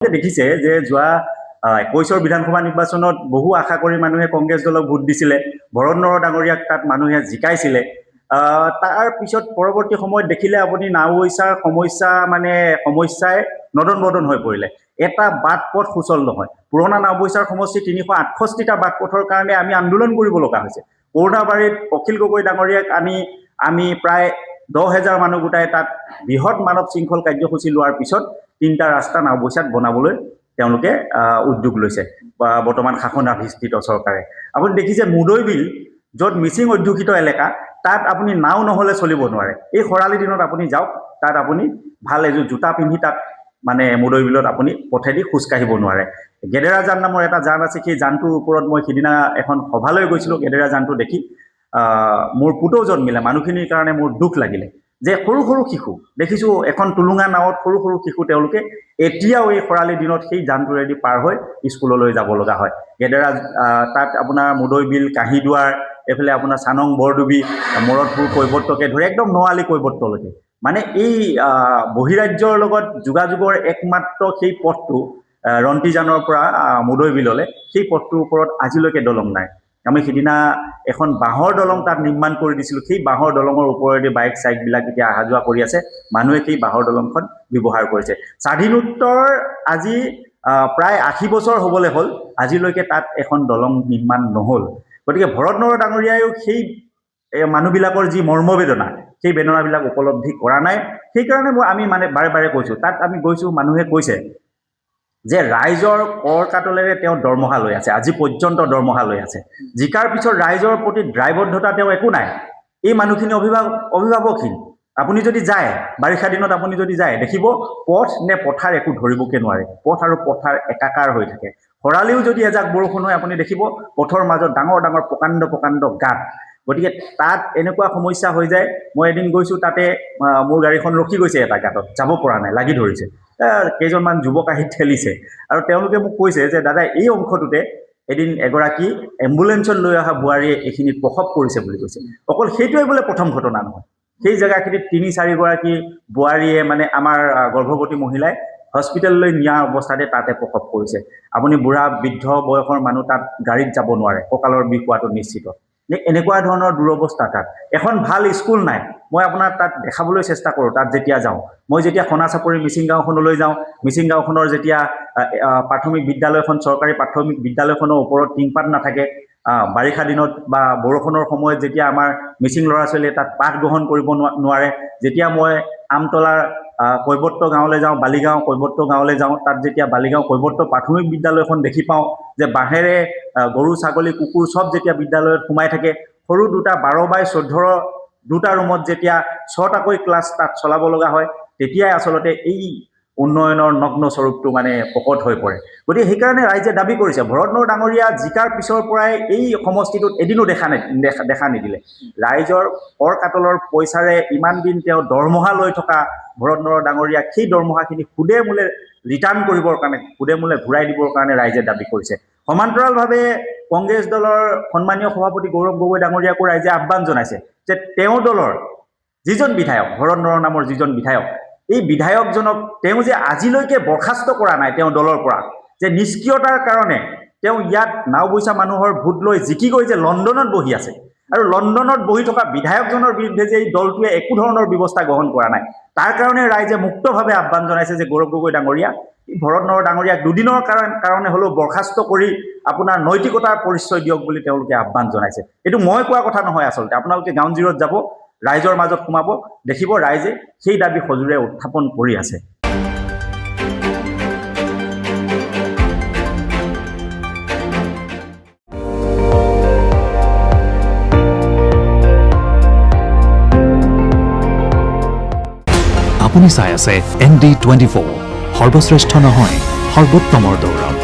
দেখিছে যে যোৱা 21 বিধানসভা নিৰ্বাচনত বহু আশা কৰি মানুহে কংগ্ৰেছ দলক ভোট দিছিলে, ভৰত নৰহ ডাঙৰীয়াক তাত মানুহে জিকাইছিলে। তাৰ পিছত পৰৱৰ্তী সময়ত দেখিলে আপুনি নাওবৈচাৰ সমস্যাই নদন বদন হৈ পৰিলে। এটা বাট পথ সুচল নহয়। পুৰণা নাওবৈচাৰ সমষ্টি 368টা বাট পথৰ কাৰণে আমি আন্দোলন কৰিব লগা হৈছে। কৰোণাবাৰীত অখিল গগৈ ডাঙৰীয়াক আমি প্ৰায় 10,000 মানুহ গোটাই তাত বৃহৎ মানৱ শৃংখল কাৰ্যসূচী লোৱাৰ পিছত 3টা ৰাস্তা নাওবৈচাত বনাবলৈ তেওঁলোকে উদ্যোগ লৈছে বা বৰ্তমান শাসনাধিষ্ঠিত চৰকাৰে। আপুনি দেখিছে মুদৈ বিল, য'ত মিচিং অধ্যুষিত এলেকা, তাত আপুনি নাও নহ'লে চলিব নোৱাৰে। এই খৰালি দিনত আপুনি যাওক, তাত আপুনি ভাল এযোৰ জোতা পিন্ধি তাত মানে মুদৈ বিলত আপুনি পথেদি খোজকাঢ়িব নোৱাৰে। গেডেৰা জান নামৰ এটা জান আছে, সেই জানটোৰ ওপৰত মই সিদিনা এখন সভালৈ গৈছিলোঁ। গেডেৰা জানটো দেখি মোৰ পুতৌ জন্মিলে, মানুহখিনিৰ কাৰণে মোৰ দুখ লাগিলে যে সৰু সৰু শিশু দেখিছোঁ এখন টুলুঙা নাৱত সৰু সৰু শিশু তেওঁলোকে এতিয়াও এই খৰালি দিনত সেই জানটোৰেদি পাৰ হৈ স্কুললৈ যাব লগা হয়। গেডেৰা তাত আপোনাৰ মুদৈ বিল, কাহিদুৱাৰ, এইফালে আপোনাৰ চানং বৰডুবি, মৰদপুৰ কৈৱৰ্তকে ধৰি একদম নআলি কৈৱৰ্তলৈকে মানে এই বহিৰাজ্যৰ লগত যোগাযোগৰ একমাত্ৰ সেই পথটো ৰন্তিজানৰ পৰা মুদৈ বিললৈ, সেই পথটোৰ ওপৰত আজিলৈকে দলং নাই। আমি সিদিনা এখন বাঁহৰ দলং তাত নিৰ্মাণ কৰি দিছিলোঁ। সেই বাঁহৰ দলঙৰ ওপৰেদি বাইক চাইকবিলাক এতিয়া অহা যোৱা কৰি আছে, মানুহে সেই বাঁহৰ দলংখন ব্যৱহাৰ কৰিছে। স্বাধীনোত্তৰ আজি প্ৰায় 80 বছৰ হ'বলৈ হ'ল, আজিলৈকে তাত এখন দলং নিৰ্মাণ নহ'ল। গতিকে ভৰত নৰহ ডাঙৰীয়ায়ো সেই মানুহবিলাকৰ যি মৰ্মবেদনা, সেই বেদনাবিলাক উপলব্ধি কৰা নাই। সেইকাৰণে আমি বাৰে বাৰে কৈছোঁ, তাত আমি গৈছোঁ, মানুহে কৈছে যে ৰাইজৰ কৰ কাটলেৰে তেওঁ দৰমহা লৈ আছে, আজি পৰ্যন্ত দৰমহা লৈ আছে। জিকাৰ পিছত ৰাইজৰ প্ৰতি দায়বদ্ধতা তেওঁ একো নাই। এই মানুহখিনি অভিভাৱকহীন। আপুনি যদি যায়, বাৰিষা দিনত আপুনি যদি যায়, দেখিব পথ নে পথাৰ একো ধৰিবকে নোৱাৰে। পথ আৰু পথাৰ একাকাৰ হৈ থাকে। খৰালিও যদি এজাক বৰষুণ হয়, আপুনি দেখিব পথৰ মাজত ডাঙৰ ডাঙৰ প্ৰকাণ্ড গাঁত। গতিকে তাত এনেকুৱা সমস্যা হৈ যায়। মই এদিন গৈছোঁ, তাতে মোৰ গাড়ীখন ৰখি গৈছে এটা গাঁতত, যাব পৰা নাই, লাগি ধৰিছে। কেইজনমান যুৱক আহি ঠেলিছে আৰু তেওঁলোকে মোক কৈছে যে দাদা, এই অংশটোতে এদিন এগৰাকী এম্বুলেন্সত লৈ অহা বোৱাৰীয়ে এইখিনিত প্ৰসৱ কৰিছে বুলি কৈছে। অকল সেইটোৱে বোলে প্ৰথম ঘটনা নহয়, সেই জেগাখিনিত 3-4 গৰাকী বোৱাৰীয়ে মানে আমাৰ গৰ্ভৱতী মহিলাই হস্পিটেললৈ নিয়া অৱস্থাতে তাতে প্ৰসৱ কৰিছে। আপুনি বুঢ়া বৃদ্ধ বয়সৰ মানুহ তাত গাড়ীত যাব নোৱাৰে, কঁকালৰ বিষ হোৱাটো নিশ্চিত। এনেকুৱা ধৰণৰ দুৰৱস্থা তাত। এখন ভাল স্কুল নাই। মই আপোনাৰ তাত দেখাবলৈ চেষ্টা কৰোঁ, তাত যেতিয়া যাওঁ। মই যেতিয়া খনাচাপৰি মিচিং গাঁওখনলৈ যাওঁ, মিচিং গাঁওখনৰ যেতিয়া প্ৰাথমিক বিদ্যালয়খন, চৰকাৰী প্ৰাথমিক বিদ্যালয়খনৰ ওপৰত টিংপাত নাথাকে, বাৰিষা দিনত বা বৰষুণৰ সময়ত যেতিয়া আমাৰ মিচিং ল'ৰা ছোৱালীয়ে তাত পাঠ গ্ৰহণ কৰিব নোৱাৰে, যেতিয়া মই আমতলাৰ কৈৱৰ্ত গাঁৱলৈ যাওঁ, বালিগাঁও কৈৱৰ্ত গাঁৱলৈ যাওঁ, তাত যেতিয়া বালিগাঁও কৈৱৰ্ত প্ৰাথমিক বিদ্যালয়খন দেখি পাওঁ যে বাঁহেৰে গৰু ছাগলী কুকুৰ চব যেতিয়া বিদ্যালয়ত সোমাই থাকে, সৰু দুটা 12x14 দুটা ৰুমত যেতিয়া 6টাকৈ ক্লাছ তাত চলাব লগা হয়, তেতিয়াই আচলতে এই উন্নয়নৰ নগ্ন স্বৰূপটো মানে প্ৰকট হৈ পৰে। গতিকে সেইকাৰণে ৰাইজে দাবী কৰিছে, ভৰত নৰহ ডাঙৰীয়া জিকাৰ পিছৰ পৰাই এই সমষ্টিটোত এদিনো দেখা নিদিলে। ৰাইজৰ কৰ কাটলৰ পইচাৰে ইমান দিন তেওঁ দৰমহা লৈ থকা ভৰত নৰহ ডাঙৰীয়াক সেই দৰমহাখিনি সুদে মূলে ৰিটাৰ্ণ কৰিবৰ কাৰণে, সুদে মূলে ঘূৰাই দিবৰ কাৰণে ৰাইজে দাবী কৰিছে। সমান্তৰালভাৱে কংগ্ৰেছ দলৰ সন্মানীয় সভাপতি গৌৰৱ গগৈ ডাঙৰীয়াকো ৰাইজে আহ্বান জনাইছে যে তেওঁৰ দলৰ যিজন বিধায়ক, ভৰত নৰহ নামৰ যিজন বিধায়ক, এই বিধায়কজনক তেওঁ যে আজিলৈকে বৰ্খাস্ত কৰা নাই তেওঁ দলৰ পৰা, যে নিষ্ক্ৰিয়তাৰ কাৰণে তেওঁ ইয়াত নাওবৈচা মানুহৰ ভোট লৈ জিকি গৈ যে লণ্ডনত বহি আছে, আৰু লণ্ডনত বহি থকা বিধায়কজনৰ বিৰুদ্ধে যে এই দলটোৱে একো ধৰণৰ ব্যৱস্থা গ্ৰহণ কৰা নাই, তাৰ কাৰণে ৰাইজে মুক্তভাৱে আহ্বান জনাইছে যে গৌৰৱ গগৈ ডাঙৰীয়া, ভৰত নৰহ ডাঙৰীয়াক দুদিনৰ কাৰণে হ'লেও বৰ্খাস্ত কৰি আপোনাৰ নৈতিকতাৰ পৰিচয় দিয়ক বুলি তেওঁলোকে আহ্বান জনাইছে। এইটো মই কোৱা কথা নহয় আচলতে। আপোনালোকে গ্ৰাউণ্ড জিৰ'ত যাব, ৰাইজৰ মাজত সোমাব, দেখিব ৰাইজে সেই দাবী সজোৰে উত্থাপন কৰি আছে। আপুনি চাই আছে ND24, সৰ্বশ্ৰেষ্ঠ নহয়, সৰ্বোত্তমৰ দৌৰত।